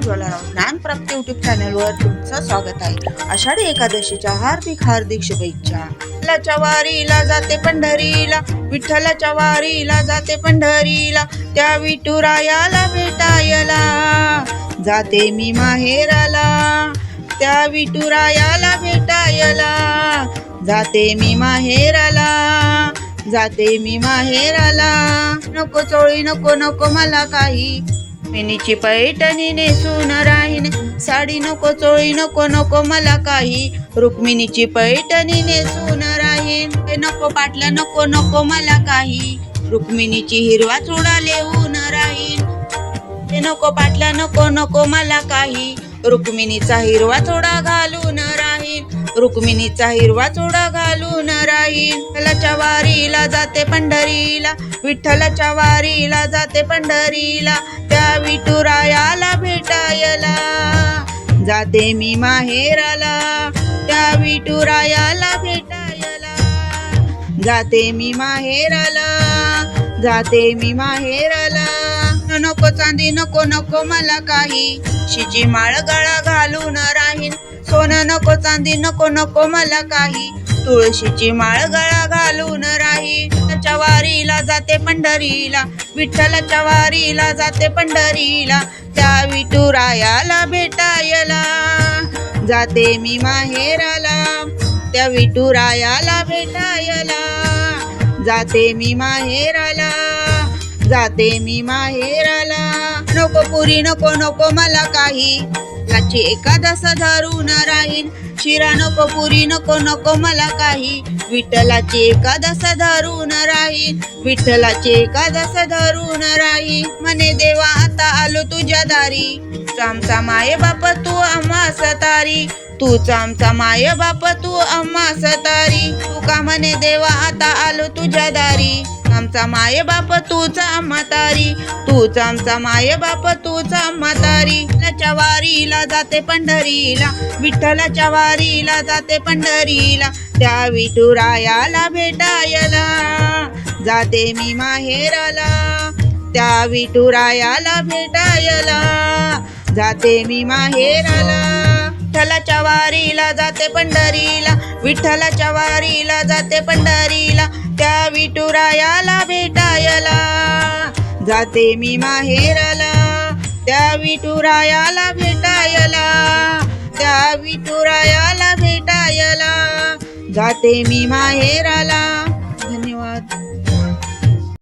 ज्वालाराव ज्ञानप्राप्ती YouTube चॅनलवर तुमचं स्वागत आहे। आषाढी एकादशीच्या हार्दिक शुभेच्छा। विठ्ठलाच्या वारीला जाते पंढरीला, विठ्ठलाच्या वारीला जाते पंढरीला, त्या विठुरायाला भेटायला जाते मी माहेराला, त्या विठुरायाला भेटायला जाते मी माहेराला, जाते मी माहेराला। नको चोळी नको नको मला काही, मिनीची पैठणी नेसून राहीन, साडी नको चोळी नको नको मला काही, रुक्मिणीची पैठणी नेसून राहीन। नको पाटल्या नको नको मला काही, रुक्मिणीची हिरवा चुडा लेऊन राहीन। नको पाटल्या नको नको मला काही, रुक्मिणीचा हिरवा चुडा घालून राहीन, रुक्मिणीचा हिरवा चुडा घालून राहीन। विठ्ठलाच्या वारीला जाते पंढरीला, विठ्ठलाच्या वारीला जाते पंढरीला, त्या विठुरायाला भेटायला जाते मी माहेराला, त्या विठुरायाला भेटायला जाते मी माहेराला, जाते मी माहेराला। नको चांदी नको नको मला काही, शिची माळ गळा घालून राहीन, सोनं नको चांदी नको नको मला काही, तुळशीची माळ गळा घालून राहीन। विठ्ठलाच्या वारीला जाते पंढरीला, विठ्ठलाच्या वारीला जाते पंढरीला, त्या विठुरायाला भेटायला जाते मी माहेराला, त्या विठुरायाला भेटायला जाते मी माहेराला, जाते मी माहेराला। नको पुरी नको नको मला काही, याची एकादश धरून राहीन, शिरा नको पुरी नको नको मला काही, विठ्ठलाची एकादश धरून राहीन, विठ्ठलाची एकादश धरून राहीन। म्हणे देवा आता आलो तुझ्या दारी, आमचा माये बाप तू आम्हा सतारी, तूच आमचा माय बाप तू आम्हा सतारी। तू का म्हणे देवा आता आलो तुझ्या दारी, आमचा माय बाप तूच आम्हा तारी, तूच आमचा माय बाप तूच आम्हा तारी। विठ्ठलाच्या वारीला जाते पंढरीला, विठ्ठलाच्या वारीला जाते पंढरीला, त्या विठुरायाला भेटायला जाते मी माहेराला, त्या विठुरायाला भेटायला जाते मी माहेराला। विठ्ठलाच्या वारीला जाते पंढरीला, विठ्ठलाच्या वारीला जाते पंढरीला, त्या विठुरायाला भेटायला जाते मी माहेराला, त्या विठुरायाला भेटायला, त्या विठुरायाला भेटायला जाते मी माहेराला।